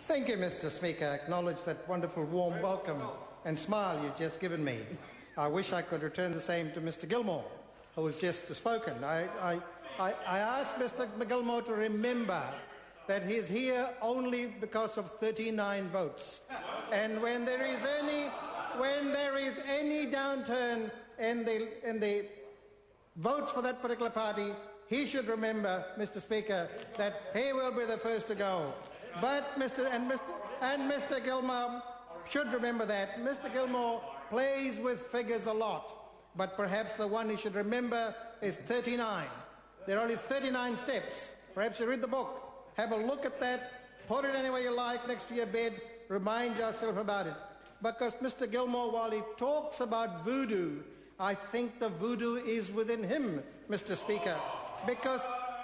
Thank you, Mr. Speaker. I acknowledge that wonderful warm welcome and smile you've just given me. I wish I could return the same to Mr. Gilmore, who has just spoken. I asked Mr. Gilmore to remember that he's here only because of 39 votes. And when there is any downturn in the votes for that particular party, he should remember, Mr. Speaker, that he will be the first to go. But Mr. Gilmore should remember that. Mr. Gilmore plays with figures a lot, but perhaps the one he should remember is 39. There are only 39 steps. Perhaps you read the book, have a look at that, put it anywhere you like next to your bed, remind yourself about it. Because Mr. Gilmore, while he talks about voodoo, I think the voodoo is within him, Mr. Speaker. Because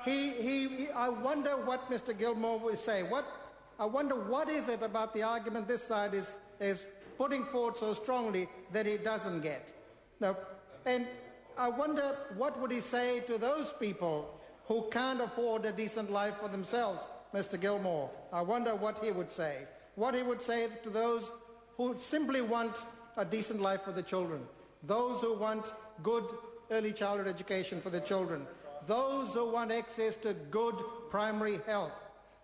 I wonder what Mr. Gilmore will say. I wonder what is it about the argument this side is putting forward so strongly that he doesn't get. Now, and I wonder what would he say to those people who can't afford a decent life for themselves, Mr. Gilmore. I wonder what he would say. What he would say to those who simply want a decent life for the children, those who want good early childhood education for the children, those who want access to good primary health,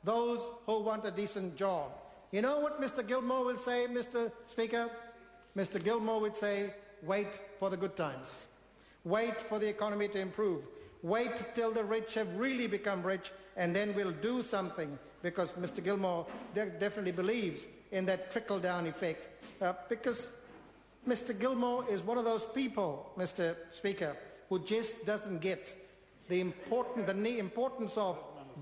those who want a decent job. You know what Mr. Gilmore will say, Mr. Speaker? Mr. Gilmore would say, wait for the good times. Wait for the economy to improve. Wait till the rich have really become rich, and then we'll do something, because Mr. Gilmore definitely believes in that trickle-down effect. Because Mr. Gilmore is one of those people, Mr. Speaker, who just doesn't get the importance of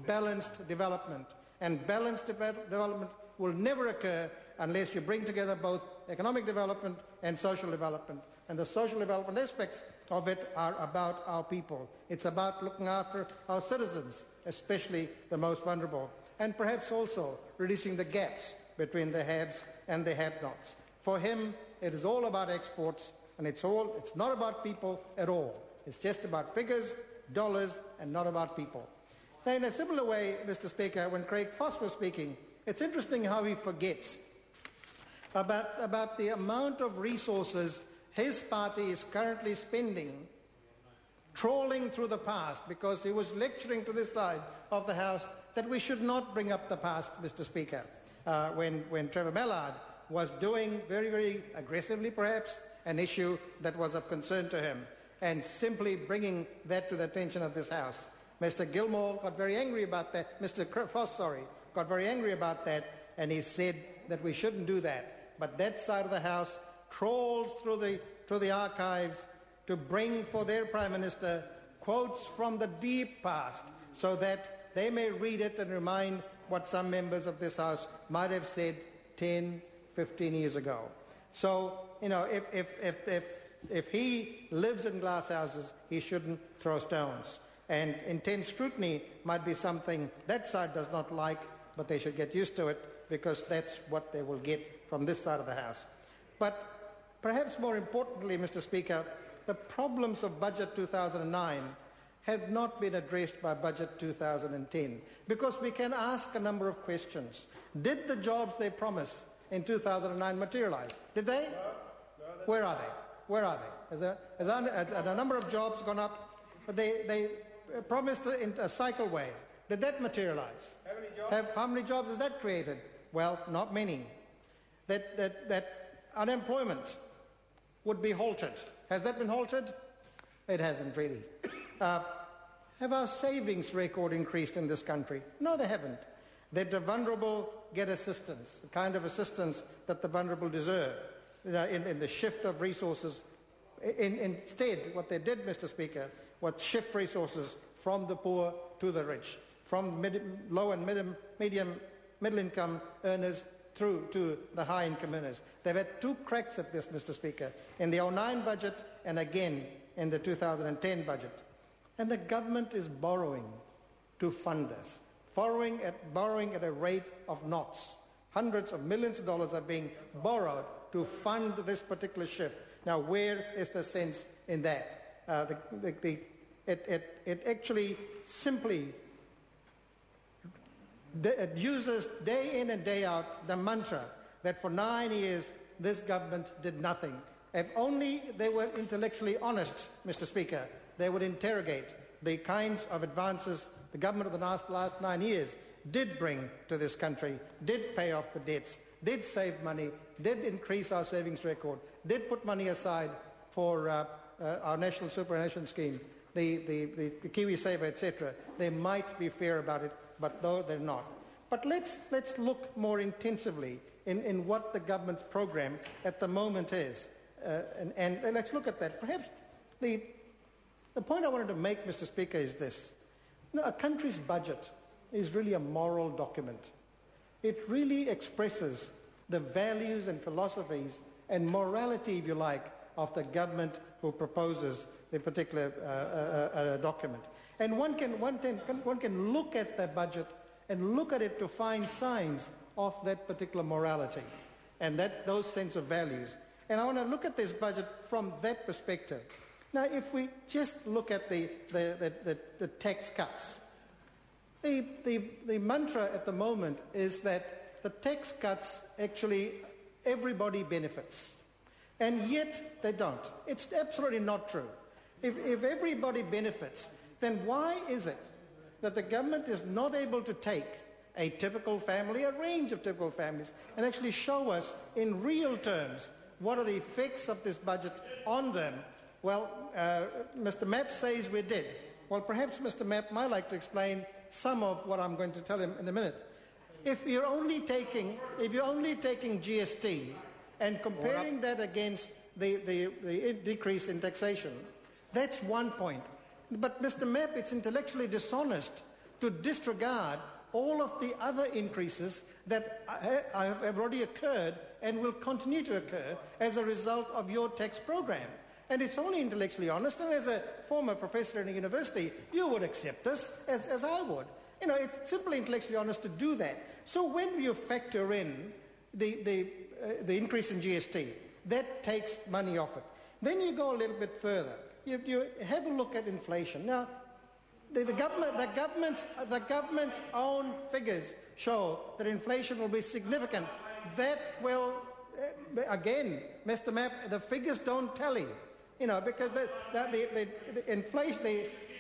balanced development. And balanced development will never occur unless you bring together both economic development and social development. And the social development aspects of it are about our people. It's about looking after our citizens, especially the most vulnerable. And perhaps also reducing the gaps between the haves and the have-nots. For him, it is all about exports, and it's not about people at all. It's just about figures, dollars, and not about people. Now, in a similar way, Mr. Speaker, when Craig Foss was speaking, it's interesting how he forgets about the amount of resources his party is currently spending trawling through the past, because he was lecturing to this side of the House that we should not bring up the past, Mr. Speaker, when Trevor Mallard was doing very, very aggressively, perhaps, an issue that was of concern to him, and simply bringing that to the attention of this House. Mr. Gilmore got very angry about that. Mr. Foss, got very angry about that, and he said that we shouldn't do that. But that side of the House trawls through the archives to bring for their Prime Minister quotes from the deep past, so that they may read it and remind what some members of this House might have said 10, 15 years ago. So, you know, if he lives in glass houses, he shouldn't throw stones. And intense scrutiny might be something that side does not like, but they should get used to it, because that's what they will get from this side of the House. But perhaps more importantly, Mr. Speaker, the problems of Budget 2009 have not been addressed by Budget 2010, because we can ask a number of questions. Did the jobs they promised in 2009 materialize? Did they? Where are they? Where are they? Has a number of jobs gone up? But they promised a cycleway. Did that materialize? How many jobs has that created? Well, not many. That unemployment would be halted. Has that been halted? It hasn't really. Have our savings record increased in this country? No, they haven't. That the vulnerable get assistance, the kind of assistance that the vulnerable deserve, in the shift of resources. Instead, what they did, Mr. Speaker, was shift resources from the poor to the rich, from low and middle income earners through to the high income earners. They've had two cracks at this, Mr. Speaker, in the 2009 budget and again in the 2010 budget. And the government is borrowing to fund this, borrowing at a rate of knots. Hundreds of millions of dollars are being borrowed to fund this particular shift. Now, where is the sense in that? It actually simply uses day in and day out the mantra that for 9 years this government did nothing. If only they were intellectually honest, Mr. Speaker, they would interrogate the kinds of advances the government of the last 9 years did bring to this country, did pay off the debts, did save money, did increase our savings record, did put money aside for our national superannuation scheme, the Kiwi Saver, etc. They might be fair about it, but though they're not. But let's look more intensively in what the government's program at the moment is. And let's look at that. Perhaps the point I wanted to make, Mr. Speaker, is this. You know, a country's budget is really a moral document. It really expresses the values and philosophies and morality, if you like, of the government who proposes the particular document. And one can look at the budget and look at it to find signs of that particular morality and those sense of values. And I want to look at this budget from that perspective. Now, if we just look at the tax cuts, the mantra at the moment is that the tax cuts actually everybody benefits. And yet they don't. It's absolutely not true. If everybody benefits, then why is it that the government is not able to take a typical family, a range of typical families, and actually show us in real terms what are the effects of this budget on them? Well, Mr. Mapp says we did. Well, perhaps Mr. Mapp might like to explain some of what I'm going to tell him in a minute. If you're only taking GST and comparing that against the decrease in taxation, that's one point. But Mr. Mapp, it's intellectually dishonest to disregard all of the other increases that have already occurred and will continue to occur as a result of your tax program. And it's only intellectually honest, and as a former professor in a university, you would accept this as I would. You know, it's simply intellectually honest to do that. So when you factor in the increase in GST, that takes money off it. Then you go a little bit further. You have a look at inflation. Now, the government's own figures show that inflation will be significant. That will, again, Mr. Mapp, the figures don't tally. You know, because the inflation,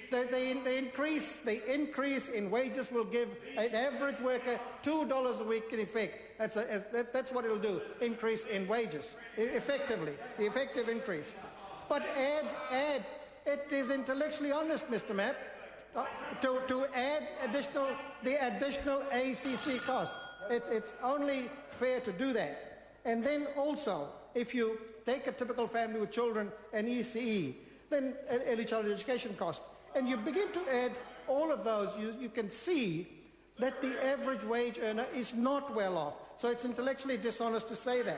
the increase in wages will give an average worker $2 a week in effect. That's what it'll do. Increase in wages, effectively, the effective increase. But add. It is intellectually honest, Mr. Mapp, to add the additional ACC cost. It's only fair to do that. And then also, if you take a typical family with children and ECE, then early childhood education cost, and you begin to add all of those, you can see that the average wage earner is not well off. So it's intellectually dishonest to say that.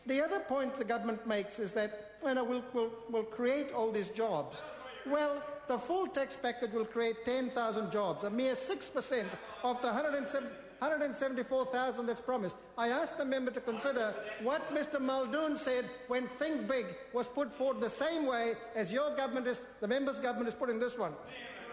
The other point the government makes is that we'll create all these jobs. Well, the full tax package will create 10,000 jobs, a mere 6% of the 174,000 that's promised. I asked the member to consider what Mr. Muldoon said when Think Big was put forward the same way as the member's government is putting this one.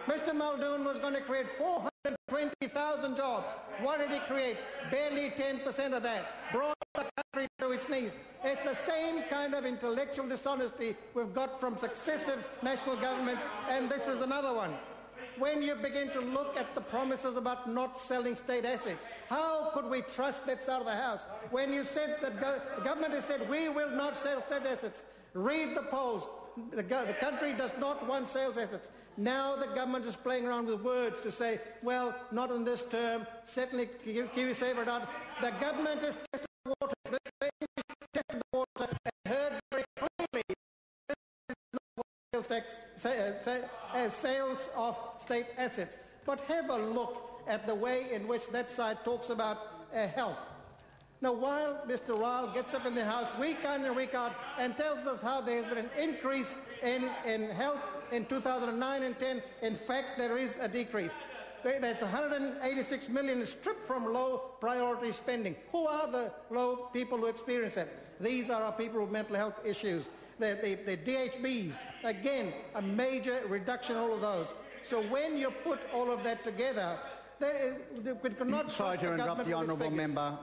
Mr. Muldoon was going to create 420,000 jobs. What did he create? Barely 10% of that. Brought the country to its knees. It's the same kind of intellectual dishonesty we've got from successive national governments, and this is another one. When you begin to look at the promises about not selling state assets, how could we trust that's out of the House? When you said that the government has said we will not sell state assets, read the polls. The country does not want sales assets. Now the government is playing around with words to say, well, not in this term, certainly Kiwi Saver not. The government is testing the water. Tested the water and heard very clearly as sales of state assets. But have a look at the way in which that side talks about health. Now, while Mr. Ryle gets up in the House week in and week out and tells us how there has been an increase in health in 2009 and 10, in fact, there is a decrease. That's 186 million stripped from low priority spending. Who are the low people who experience it? These are our people with mental health issues. The DHBs, again, a major reduction in all of those. So when you put all of that together, we could not Sorry trust to the interrupt government the with its honourable figures. member.